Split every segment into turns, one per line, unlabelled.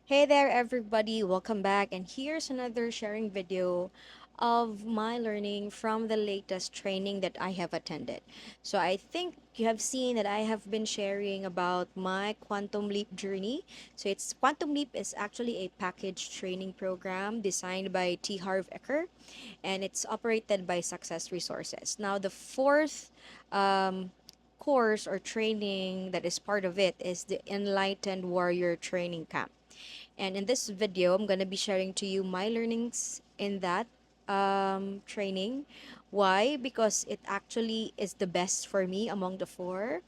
Hey there, everybody. Welcome back. And here's another sharing video of my learning from the latest training that I have attended. So, I think you have seen that I have been sharing about my Quantum Leap journey. So, it's Quantum Leap is actually a package training program designed by T. Harv Eker, and it's operated by Success Resources. Now, the fourth course or training that is part of it is the Enlightened Warrior Training Camp. And in this video, I'm going to be sharing to you my learnings in that training. Why? Because it actually is the best for me among the four.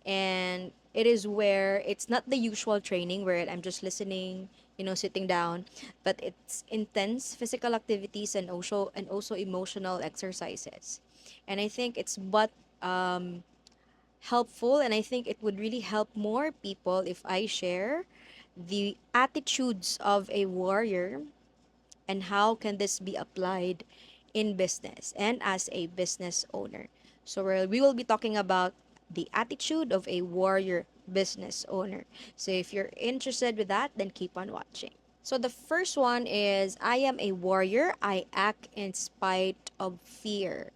And it is where it's not the usual training where I'm just listening, sitting down, but it's intense physical activities and also emotional exercises. And I think it's but helpful, and I think it would really help more people if I share the attitudes of a warrior and how can this be applied in business and as a business owner. So we will be talking about the attitude of a warrior business owner. So if you're interested with that, then keep on watching. So the first one is I am a warrior. I act in spite of fear.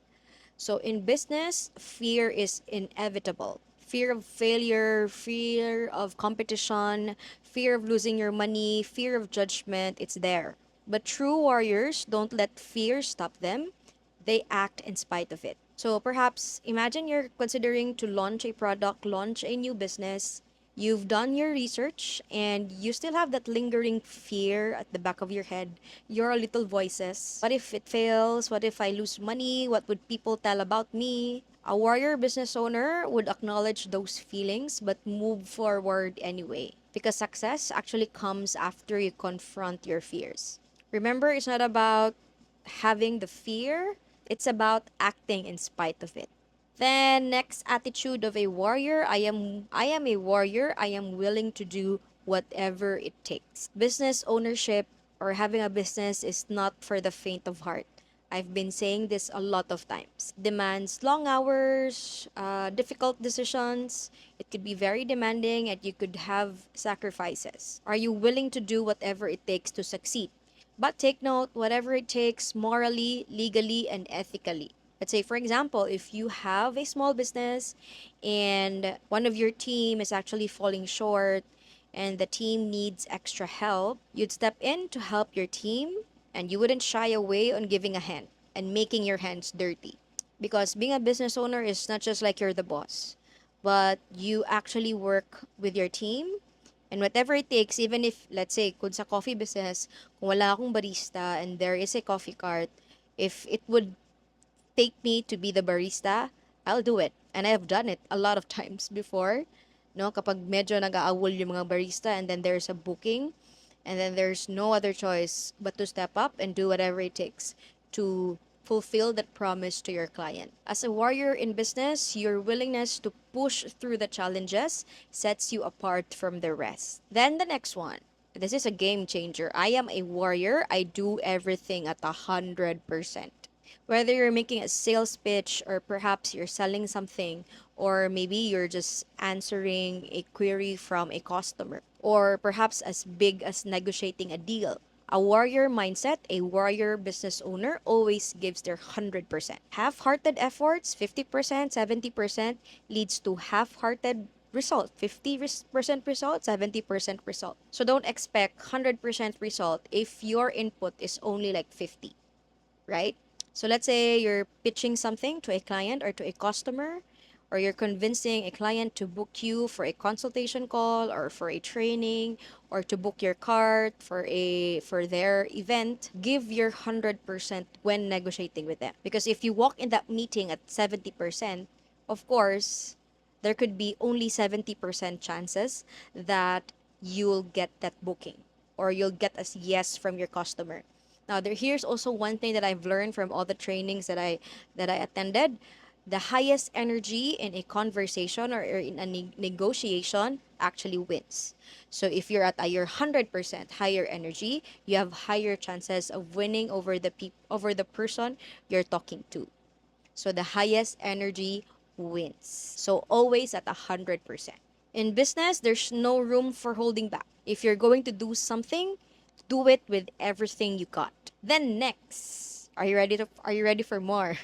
So in business, fear is inevitable. Fear of failure, fear of competition, fear of losing your money, fear of judgment, it's there. But true warriors don't let fear stop them. They act in spite of it. So perhaps imagine you're considering to launch a product, launch a new business. You've done your research and you still have that lingering fear at the back of your head, your little voices. What if it fails? What if I lose money? What would people tell about me? A warrior business owner would acknowledge those feelings but move forward anyway. Because success actually comes after you confront your fears. Remember, it's not about having the fear, it's about acting in spite of it. Then next attitude of a warrior, I am a warrior. I am willing to do whatever it takes. Business ownership or having a business is not for the faint of heart. I've been saying this a lot of times. Demands long hours, difficult decisions. It could be very demanding and you could have sacrifices. Are you willing to do whatever it takes to succeed? But take note, whatever it takes morally, legally, and ethically. Let's say, for example, if you have a small business and one of your team is actually falling short and the team needs extra help, you'd step in to help your team and you wouldn't shy away on giving a hand and making your hands dirty. Because being a business owner is not just like you're the boss, but you actually work with your team and whatever it takes, even if, let's say, kung sa coffee business, kung wala akong barista and there is a coffee cart, if it would take me to be the barista, I'll do it. And I have done it a lot of times before. No, kapag medyo nag-aawol yung mga barista and then there's a booking and then there's no other choice but to step up and do whatever it takes to fulfill that promise to your client. As a warrior in business, your willingness to push through the challenges sets you apart from the rest. Then the next one. This is a game changer. I am a warrior. I do everything at 100%. Whether you're making a sales pitch or perhaps you're selling something, or maybe you're just answering a query from a customer, or perhaps as big as negotiating a deal. A warrior mindset, a warrior business owner always gives their 100%. Half-hearted efforts, 50%, 70% leads to half-hearted result. 50% result, 70% result. So don't expect 100% result if your input is only like 50, right? So let's say you're pitching something to a client or to a customer, or you're convincing a client to book you for a consultation call or for a training or to book your cart for their event. Give your 100% when negotiating with them. Because if you walk in that meeting at 70%, of course, there could be only 70% chances that you'll get that booking or you'll get a yes from your customer. Now, here's also one thing that I've learned from all the trainings that I attended. The highest energy in a conversation or in a negotiation actually wins. So if you're at your 100% higher energy, you have higher chances of winning over the person you're talking to. So the highest energy wins. So always at 100%. In business, there's no room for holding back. If you're going to do something, do it with everything you got. Then next, are you ready for more?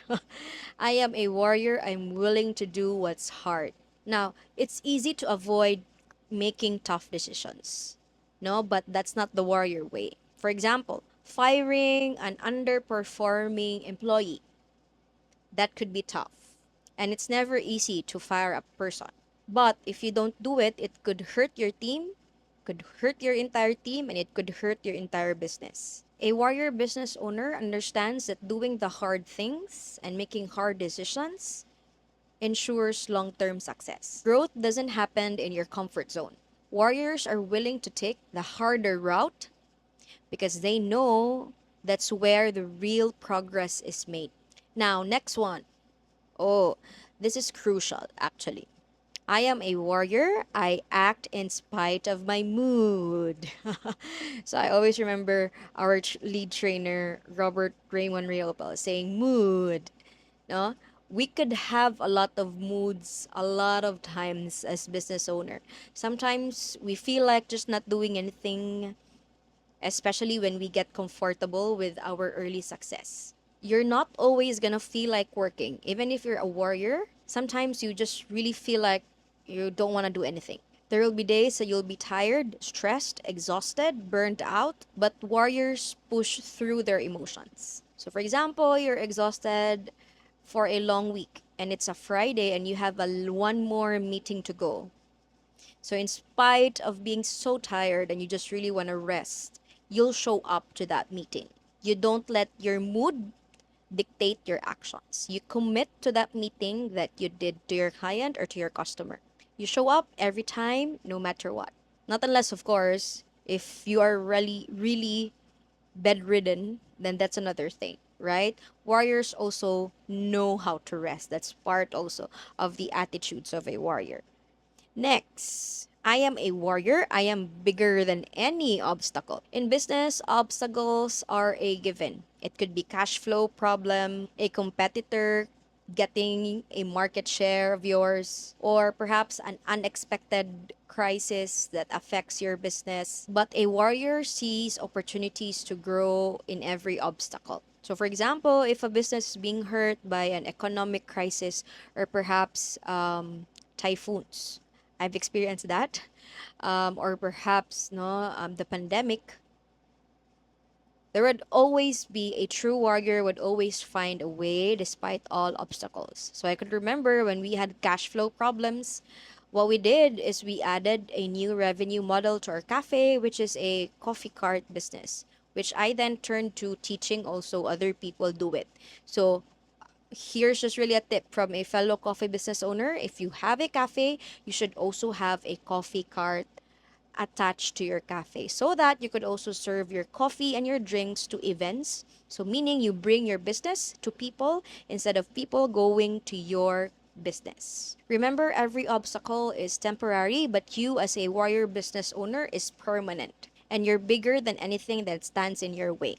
I am a warrior. I'm willing to do what's hard. Now, it's easy to avoid making tough decisions. No, but that's not the warrior way. For example, firing an underperforming employee. That could be tough. And it's never easy to fire a person. But if you don't do it, it could hurt your team, could hurt your entire team, and it could hurt your entire business. A warrior business owner understands that doing the hard things and making hard decisions ensures long term success. Growth doesn't happen in your comfort zone. Warriors are willing to take the harder route because they know that's where the real progress is made. Now, next one. Oh, this is crucial actually. I am a warrior. I act in spite of my mood. So I always remember our lead trainer, Robert Raymond Riopel, saying, mood. No? We could have a lot of moods a lot of times as business owner. Sometimes we feel like just not doing anything, especially when we get comfortable with our early success. You're not always gonna feel like working. Even if you're a warrior, sometimes you just really feel like you don't wanna do anything. There will be days that you'll be tired, stressed, exhausted, burned out, but warriors push through their emotions. So, for example, you're exhausted for a long week and it's a Friday and you have one more meeting to go. So, in spite of being so tired and you just really want to rest, you'll show up to that meeting. You don't let your mood dictate your actions. You commit to that meeting that you did to your client or to your customer. You show up every time, no matter what. Not unless, of course, if you are really, really bedridden, then that's another thing, right? Warriors also know how to rest. That's part also of the attitudes of a warrior. Next, I am a warrior. I am bigger than any obstacle. In business, obstacles are a given. It could be cash flow problem, a competitor getting a market share of yours, or perhaps an unexpected crisis that affects your business. But a warrior sees opportunities to grow in every obstacle. So, for example, if a business is being hurt by an economic crisis or perhaps typhoons, I've experienced that, or perhaps no, the pandemic. There would always be a true warrior would always find a way despite all obstacles. So I could remember when we had cash flow problems, what we did is we added a new revenue model to our cafe, which is a coffee cart business, which I then turned to teaching also other people do it. So here's just really a tip from a fellow coffee business owner. If you have a cafe, you should also have a coffee cart attached to your cafe so that you could also serve your coffee and your drinks to events. So, meaning you bring your business to people instead of people going to your business. Remember, every obstacle is temporary, but you, as a warrior business owner, is permanent. And you're bigger than anything that stands in your way.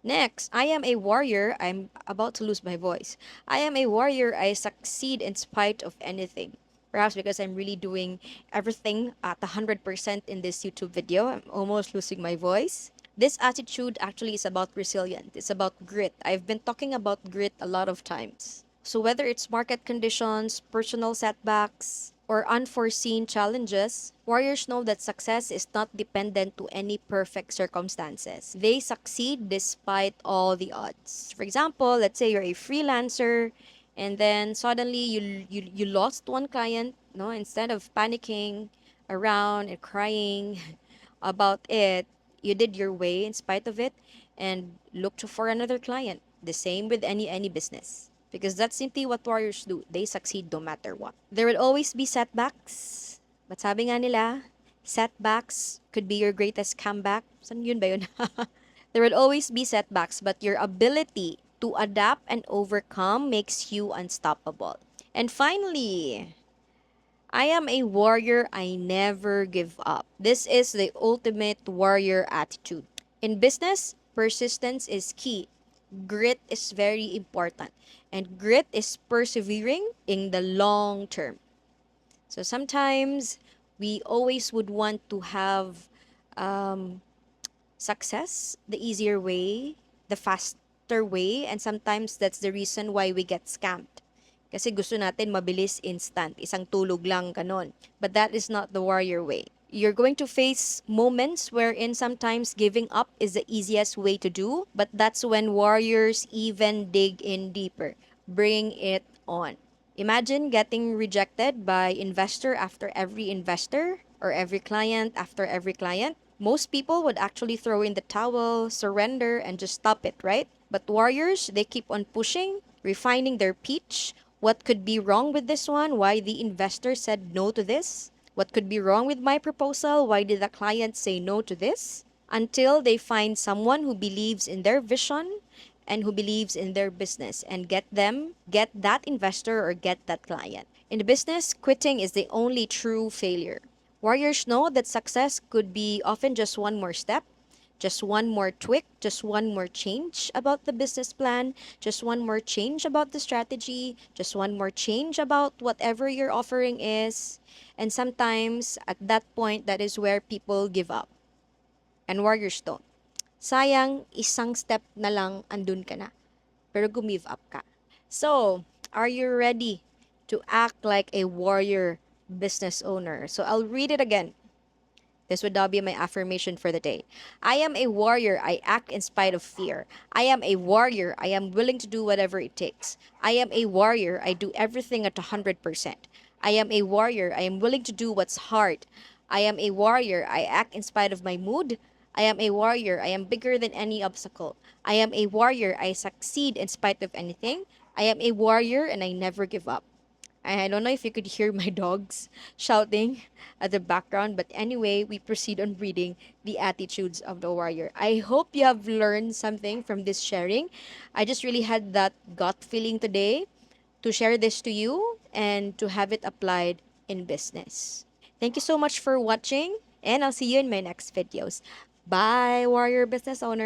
Next, I am a warrior. I'm about to lose my voice. I am a warrior. I succeed in spite of anything. Perhaps because I'm really doing everything at 100% in this YouTube video. I'm almost losing my voice. This attitude actually is about resilience. It's about grit. I've been talking about grit a lot of times. So whether it's market conditions, personal setbacks, or unforeseen challenges, warriors know that success is not dependent to any perfect circumstances. They succeed despite all the odds. For example, let's say you're a freelancer and then suddenly you lost one client, no, instead of panicking around and crying about it, you did your way in spite of it and looked for another client. The same with any business. Because that's simply what warriors do. They succeed no matter what. There will always be setbacks. But sabi nga nila, setbacks could be your greatest comeback. Saan yun ba yun? There will always be setbacks, but your ability to adapt and overcome makes you unstoppable. And finally, I am a warrior. I never give up. This is the ultimate warrior attitude. In business, persistence is key. Grit is very important. And grit is persevering in the long term. So sometimes We always would want to have um, success the easier way, the faster way, and sometimes that's the reason why we get scammed. Kasi gusto natin mabilis, instant, isang tulog lang, ganon. But that is not the warrior way. You're going to face moments wherein sometimes giving up is the easiest way to do, but that's when warriors even dig in deeper. Bring it on. Imagine getting rejected by investor after every investor or every client after every client. Most people would actually throw in the towel, surrender, and just stop it, right? But warriors, they keep on pushing, refining their pitch. What could be wrong with this one? Why the investor said no to this? What could be wrong with my proposal? Why did the client say no to this? Until they find someone who believes in their vision and who believes in their business and get that investor or get that client. In the business, quitting is the only true failure. Warriors know that success could be often just one more step, just one more tweak, just one more change about the business plan, just one more change about the strategy, just one more change about whatever your offering is. And sometimes at that point, that is where people give up. And warriors don't. Sayang, isang step na lang andun ka na. Pero gumive up ka. So, are you ready to act like a warrior business owner? So I'll read it again. This would now be my affirmation for the day. I am a warrior. I act in spite of fear. I am a warrior. I am willing to do whatever it takes. I am a warrior. I do everything at 100%. I am a warrior. I am willing to do what's hard. I am a warrior. I act in spite of my mood. I am a warrior. I am bigger than any obstacle. I am a warrior. I succeed in spite of anything. I am a warrior and I never give up. I don't know if you could hear my dogs shouting at the background, but anyway, we proceed on reading the attitudes of the warrior. I hope you have learned something from this sharing. I just really had that gut feeling today to share this to you and to have it applied in business. Thank you so much for watching, and I'll see you in my next videos. Bye, warrior business owner.